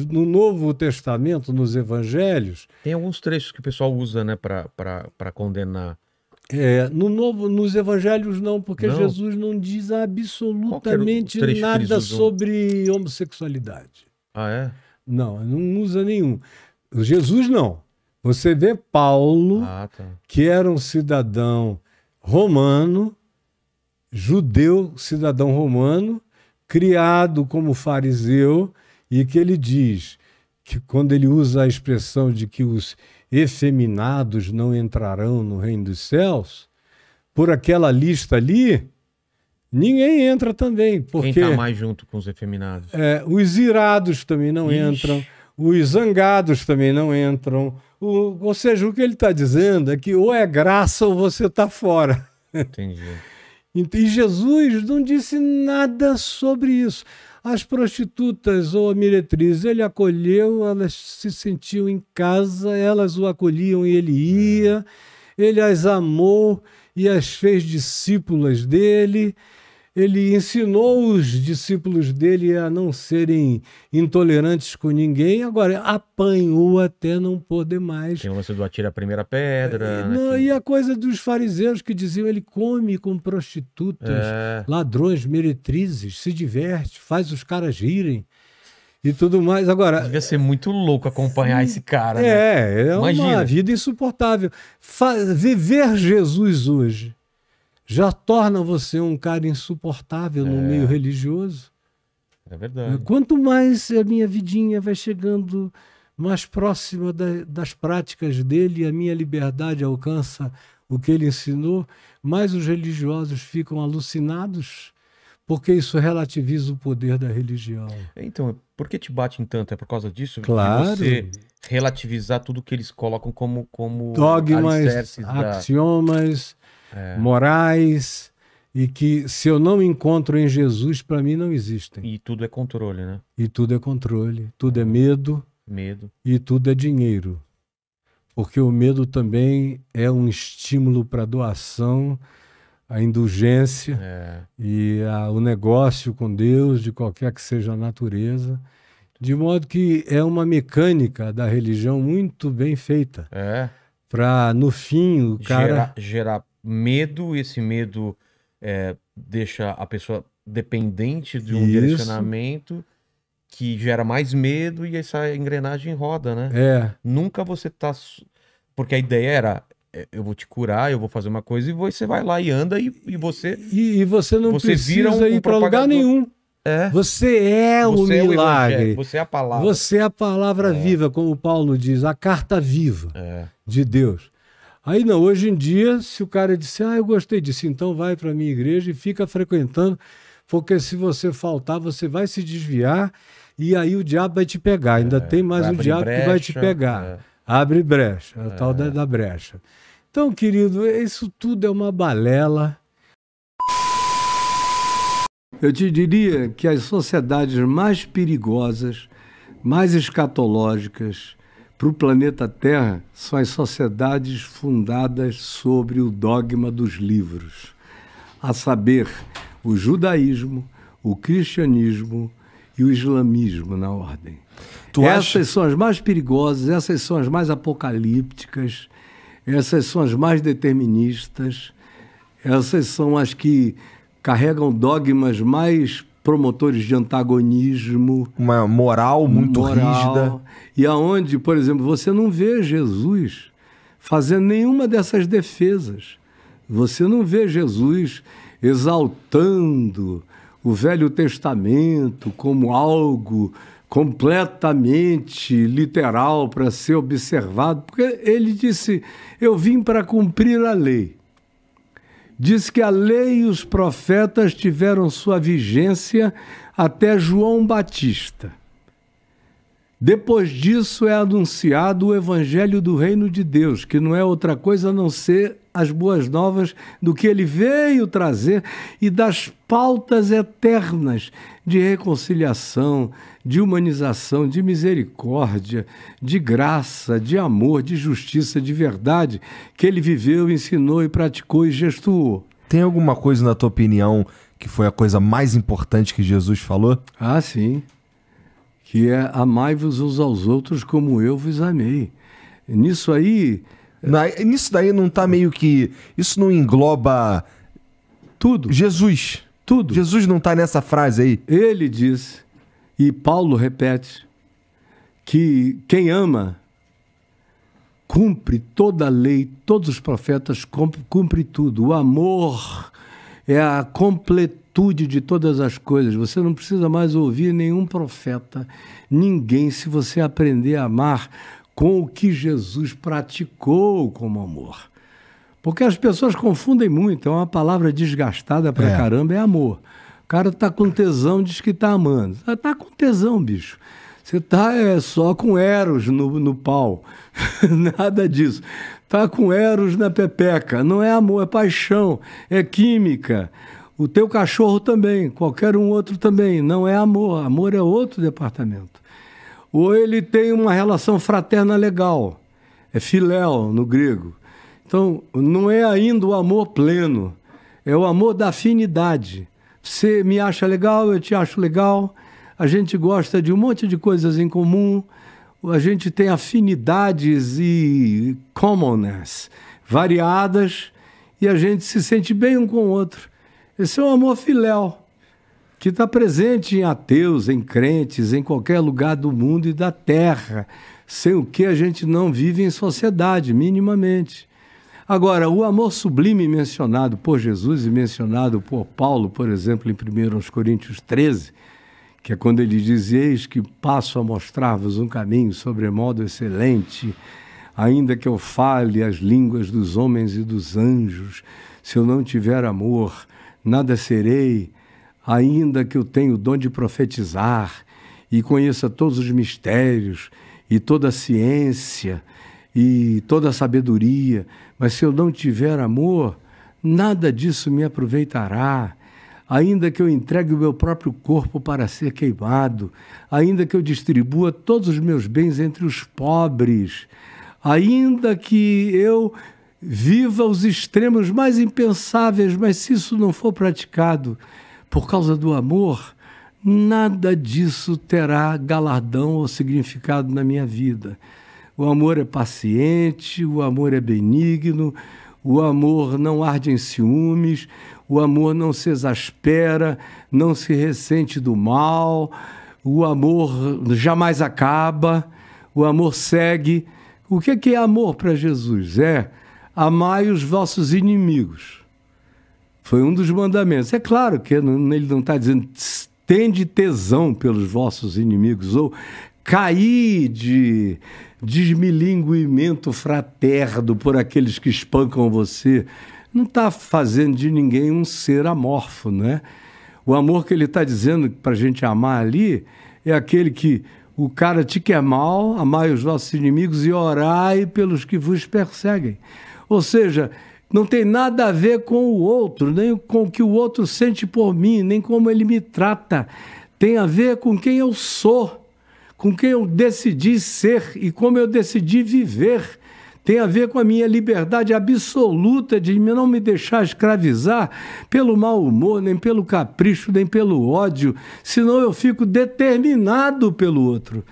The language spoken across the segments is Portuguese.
No Novo Testamento, nos Evangelhos, Tem alguns trechos que o pessoal usa, né, para condenar. nos Evangelhos não, porque Não? Jesus não diz Qual que era o absolutamente trecho que eles nada usam? sobre homossexualidade. Ah, é? Não usa nenhum. Jesus não. Você vê Paulo, Ah, tá. que era um cidadão romano, judeu, cidadão romano, criado como fariseu, e que ele diz que quando ele usa a expressão de que os efeminados não entrarão no reino dos céus, por aquela lista ali, ninguém entra também, porque Quem tá mais junto com os efeminados? os irados também não Ixi. entram, os zangados também não entram. Ou seja, o que ele está dizendo é que ou é graça ou você está fora. Entendi. E Jesus não disse nada sobre isso. As prostitutas ou a meretrizes, ele acolheu, elas se sentiam em casa, elas o acolhiam e ele ia, ele as amou e as fez discípulas dele. Ele ensinou os discípulos dele a não serem intolerantes com ninguém, agora apanhou até não poder mais. Tem o lance do atira a primeira pedra. Não, né, e a coisa dos fariseus que diziam ele come com prostitutas, ladrões, meretrizes, se diverte, faz os caras rirem e tudo mais. Agora, Devia ser muito louco acompanhar esse cara, né? é uma Imagina. vida insuportável. Viver Jesus hoje já torna você um cara insuportável no meio religioso. É verdade. Quanto mais a minha vidinha vai chegando mais próxima das práticas dele, a minha liberdade alcança o que ele ensinou, mais os religiosos ficam alucinados, porque isso relativiza o poder da religião. Então, por que te batem tanto? É por causa disso? Claro. De você relativizar tudo que eles colocam como Dogmas, alicerces axiomas, morais, e que se eu não encontro em Jesus, para mim não existem. E tudo é controle, né? E tudo é controle, tudo é medo. Medo. E tudo é dinheiro. Porque o medo também é um estímulo para a doação, a indulgência e o negócio com Deus, de qualquer que seja a natureza. De modo que é uma mecânica da religião muito bem feita. Para, no fim, o cara... Gerar medo, esse medo deixa a pessoa dependente de um direcionamento que gera mais medo e essa engrenagem roda, né? Nunca você tá... Porque a ideia era, eu vou te curar, eu vou fazer uma coisa e você vai lá e anda e você... E você não precisa vira ir para lugar nenhum. Você é o milagre. Você é a palavra. Você é a palavra viva, como Paulo diz, a carta viva de Deus. Aí não, hoje em dia, se o cara disser, eu gostei disso, então vai para a minha igreja e fica frequentando, porque se você faltar, você vai se desviar e aí o diabo vai te pegar. Ainda tem mais um diabo que vai te pegar. Abre brecha, a tal da brecha. Então, querido, isso tudo é uma balela. Eu te diria que as sociedades mais perigosas, mais escatológicas para o planeta Terra são as sociedades fundadas sobre o dogma dos livros, a saber, o judaísmo, o cristianismo e o islamismo na ordem. Essas são as mais perigosas, essas são as mais apocalípticas, essas são as mais deterministas, essas são as que carregam dogmas mais promotores de antagonismo. Uma moral muito rígida. E aonde, por exemplo, você não vê Jesus fazendo nenhuma dessas defesas. Você não vê Jesus exaltando o Velho Testamento como algo completamente literal para ser observado, porque ele disse, eu vim para cumprir a lei. Diz que a lei e os profetas tiveram sua vigência até João Batista. Depois disso é anunciado o Evangelho do Reino de Deus, que não é outra coisa a não ser as boas novas do que ele veio trazer e das pautas eternas de reconciliação, de humanização, de misericórdia, de graça, de amor, de justiça, de verdade, que ele viveu, ensinou e praticou e gestuou. Tem alguma coisa, na tua opinião, que foi a coisa mais importante que Jesus falou? Ah, sim. que é amai-vos uns aos outros como eu vos amei. Nisso aí... Nisso daí não está meio que... Isso não engloba... Tudo. Jesus. Tudo. Jesus não está nessa frase aí? Ele diz, e Paulo repete, que quem ama cumpre toda a lei, todos os profetas cumpre tudo. O amor é a completude de todas as coisas. Você não precisa mais ouvir nenhum profeta, ninguém, se você aprender a amar com o que Jesus praticou como amor. Porque as pessoas confundem muito, é uma palavra desgastada pra caramba, é amor. O cara tá com tesão, diz que tá amando. Tá com tesão, bicho. Você tá só com eros no pau. Nada disso. Tá com eros na pepeca. Não é amor, é paixão, é química. O teu cachorro também, qualquer um outro também. Não é amor. Amor é outro departamento. Ou ele tem uma relação fraterna legal. É filéu no grego. Então, não é ainda o amor pleno. É o amor da afinidade. Você me acha legal, eu te acho legal. A gente gosta de um monte de coisas em comum, a gente tem afinidades e commonness variadas e a gente se sente bem um com o outro. Esse é o amor filéu, que está presente em ateus, em crentes, em qualquer lugar do mundo e da terra, sem o que a gente não vive em sociedade, minimamente. Agora, o amor sublime mencionado por Jesus e mencionado por Paulo, por exemplo, em 1 Coríntios 13, que é quando ele diz, eis que passo a mostrar-vos um caminho sobremodo excelente, ainda que eu fale as línguas dos homens e dos anjos, se eu não tiver amor, nada serei, ainda que eu tenha o dom de profetizar e conheça todos os mistérios e toda a ciência e toda a sabedoria, mas se eu não tiver amor, nada disso me aproveitará. Ainda que eu entregue o meu próprio corpo para ser queimado, ainda que eu distribua todos os meus bens entre os pobres, ainda que eu viva os extremos mais impensáveis, mas se isso não for praticado por causa do amor, nada disso terá galardão ou significado na minha vida. O amor é paciente, o amor é benigno, o amor não arde em ciúmes, o amor não se exaspera, não se ressente do mal, o amor jamais acaba, o amor segue. O que é amor para Jesus? É amai os vossos inimigos. Foi um dos mandamentos. É claro que ele não está dizendo tende tesão pelos vossos inimigos ou caí de desmilinguimento fraterno por aqueles que espancam você. Não está fazendo de ninguém um ser amorfo, né? O amor que ele está dizendo para a gente amar ali é aquele que o cara te quer mal, amai os vossos inimigos e orai pelos que vos perseguem. Ou seja, não tem nada a ver com o outro, nem com o que o outro sente por mim, nem como ele me trata. Tem a ver com quem eu sou, com quem eu decidi ser e como eu decidi viver. Tem a ver com a minha liberdade absoluta de não me deixar escravizar pelo mau humor, nem pelo capricho, nem pelo ódio, senão eu fico determinado pelo outro.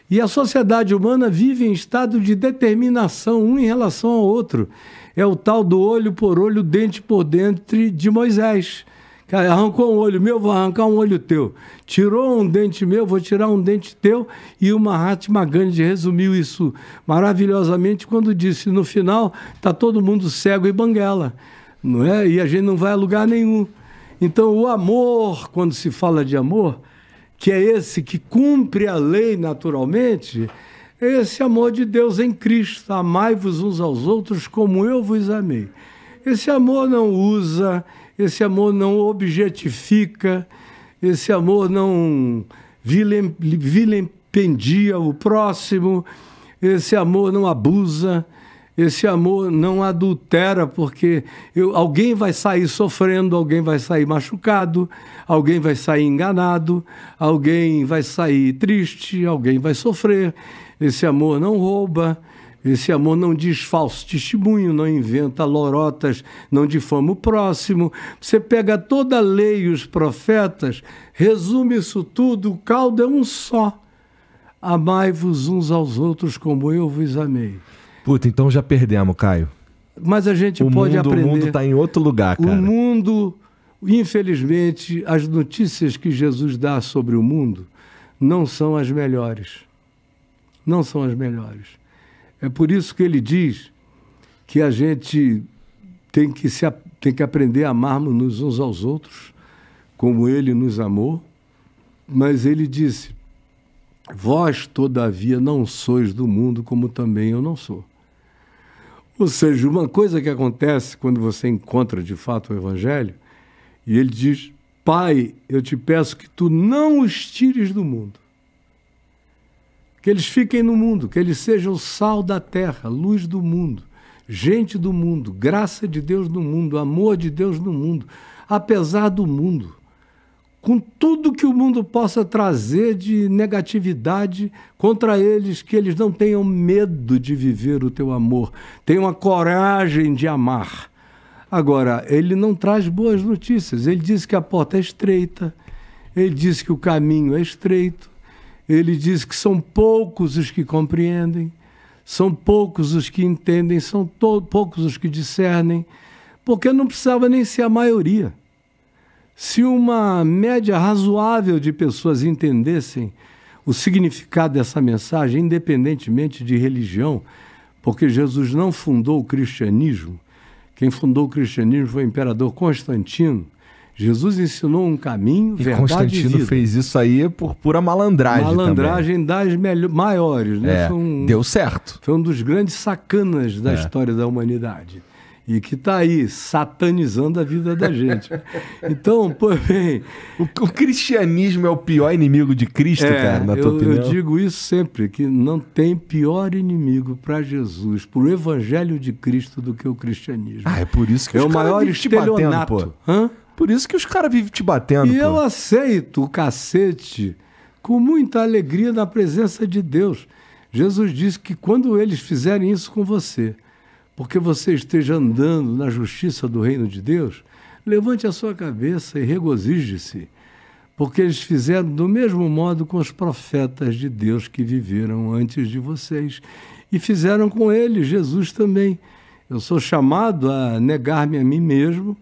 E a sociedade humana vive em estado de determinação, um em relação ao outro. É o tal do olho por olho, dente por dente de Moisés. Cara, arrancou um olho meu, vou arrancar um olho teu. Tirou um dente meu, vou tirar um dente teu. E o Mahatma Gandhi resumiu isso maravilhosamente quando disse, no final, está todo mundo cego e banguela, não é? E a gente não vai a lugar nenhum. Então, o amor, quando se fala de amor, que é esse que cumpre a lei naturalmente, é esse amor de Deus em Cristo. Amai-vos uns aos outros como eu vos amei. Esse amor não usa... Esse amor não objetifica, esse amor não vilipendia o próximo, esse amor não abusa, esse amor não adultera, porque alguém vai sair sofrendo, alguém vai sair machucado, alguém vai sair enganado, alguém vai sair triste, alguém vai sofrer. Esse amor não rouba. Esse amor não diz falso testemunho, não inventa lorotas, não difama o próximo. Você pega toda a lei e os profetas, resume isso tudo, o caldo é um só. amai-vos uns aos outros como eu vos amei. Puta, então já perdemos, Caio. Mas a gente pode aprender. O mundo está em outro lugar, cara. O mundo, infelizmente, as notícias que Jesus dá sobre o mundo não são as melhores. Não são as melhores. É por isso que ele diz que a gente tem que aprender a amarmos uns aos outros, como ele nos amou. Mas ele disse, vós, todavia, não sois do mundo, como também eu não sou. Ou seja, uma coisa que acontece quando você encontra de fato o Evangelho, e ele diz, Pai, eu te peço que tu não os tires do mundo. Que eles fiquem no mundo, que eles sejam o sal da terra, luz do mundo, gente do mundo, graça de Deus no mundo, amor de Deus no mundo, apesar do mundo. Com tudo que o mundo possa trazer de negatividade contra eles, que eles não tenham medo de viver o teu amor, tenham a coragem de amar. Agora, ele não traz boas notícias, ele diz que a porta é estreita, ele diz que o caminho é estreito, ele diz que são poucos os que compreendem, são poucos os que entendem, são poucos os que discernem, porque não precisava nem ser a maioria. Se uma média razoável de pessoas entendessem o significado dessa mensagem, independentemente de religião, porque Jesus não fundou o cristianismo, quem fundou o cristianismo foi o imperador Constantino. Jesus ensinou um caminho, verdade e vida. E Constantino fez isso aí por pura malandragem também. Malandragem das maiores, né? Deu certo. Foi um dos grandes sacanas da história da humanidade. E que está aí, satanizando a vida da gente. Então, pô, bem... O cristianismo é o pior inimigo de Cristo, cara, na tua opinião? Eu digo isso sempre, que não tem pior inimigo para Jesus, para o evangelho de Cristo, do que o cristianismo. Ah, é por isso que os caras vivem te batendo, pô. Por isso que os caras vivem te batendo, E eu aceito o cacete com muita alegria na presença de Deus. Jesus disse que quando eles fizerem isso com você, porque você esteja andando na justiça do reino de Deus, levante a sua cabeça e regozije-se, porque eles fizeram do mesmo modo com os profetas de Deus que viveram antes de vocês, e fizeram com ele, Jesus também. Eu sou chamado a negar-me a mim mesmo,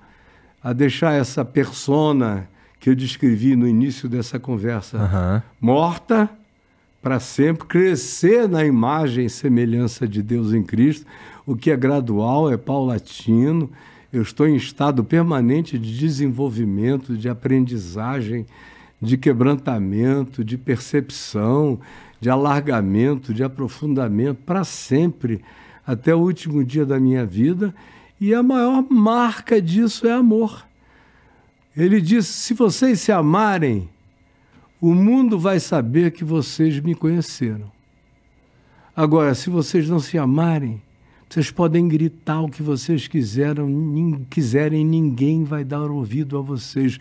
a deixar essa persona que eu descrevi no início dessa conversa morta para sempre, crescer na imagem e semelhança de Deus em Cristo, o que é gradual, é paulatino. Eu estou em estado permanente de desenvolvimento, de aprendizagem, de quebrantamento, de percepção, de alargamento, de aprofundamento, para sempre, até o último dia da minha vida. E a maior marca disso é amor. Ele disse, se vocês se amarem, o mundo vai saber que vocês me conheceram. Agora, se vocês não se amarem, vocês podem gritar o que vocês quiserem, ninguém vai dar ouvido a vocês.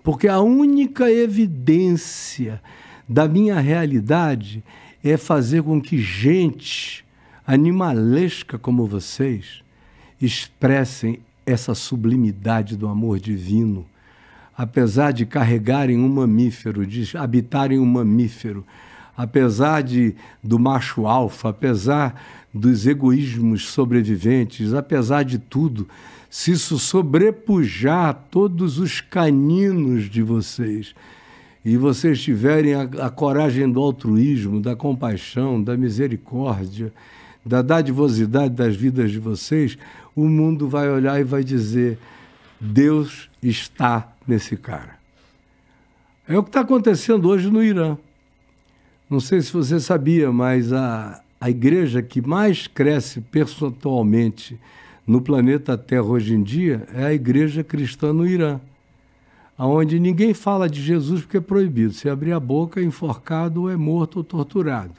Porque a única evidência da minha realidade é fazer com que gente animalesca como vocês expressem essa sublimidade do amor divino. Apesar de carregarem um mamífero, de habitarem um mamífero, apesar do macho alfa, apesar dos egoísmos sobreviventes, apesar de tudo, se isso sobrepujar todos os caninos de vocês, e vocês tiverem a coragem do altruísmo, da compaixão, da misericórdia, da dadivosidade das vidas de vocês, o mundo vai olhar e vai dizer, Deus está nesse cara. É o que está acontecendo hoje no Irã. Não sei se você sabia, mas a igreja que mais cresce percentualmente no planeta Terra hoje em dia é a igreja cristã no Irã, onde ninguém fala de Jesus porque é proibido. Se abrir a boca, é enforcado, ou é morto ou torturado.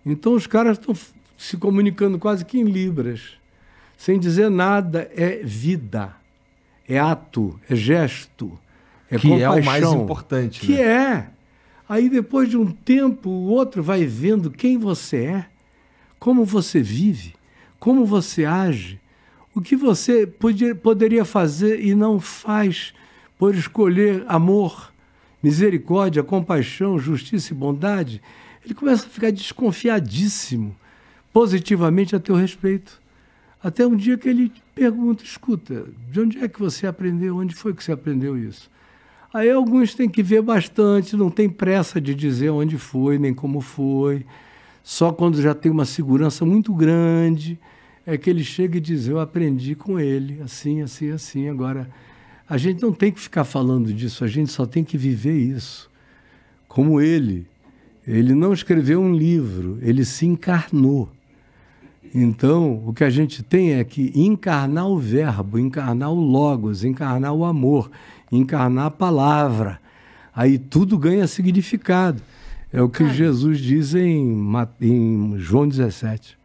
Então os caras estão se comunicando quase que em libras, sem dizer nada. É vida, é ato, é gesto, é que compaixão. É o mais importante. Que é. Aí depois de um tempo, o outro vai vendo quem você é, como você vive, como você age, o que você poderia fazer e não faz por escolher amor, misericórdia, compaixão, justiça e bondade, ele começa a ficar desconfiadíssimo, positivamente a teu respeito. Até um dia que ele pergunta, escuta, de onde é que você aprendeu? Onde foi que você aprendeu isso? Aí alguns têm que ver bastante, não tem pressa de dizer onde foi, nem como foi. Só quando já tem uma segurança muito grande, é que ele chega e diz, eu aprendi com ele, assim, assim, assim. Agora, a gente não tem que ficar falando disso, a gente só tem que viver isso. Como ele não escreveu um livro, ele se encarnou. Então, o que a gente tem é que encarnar o verbo, encarnar o logos, encarnar o amor, encarnar a palavra. Aí tudo ganha significado. É o que Jesus diz em João 17.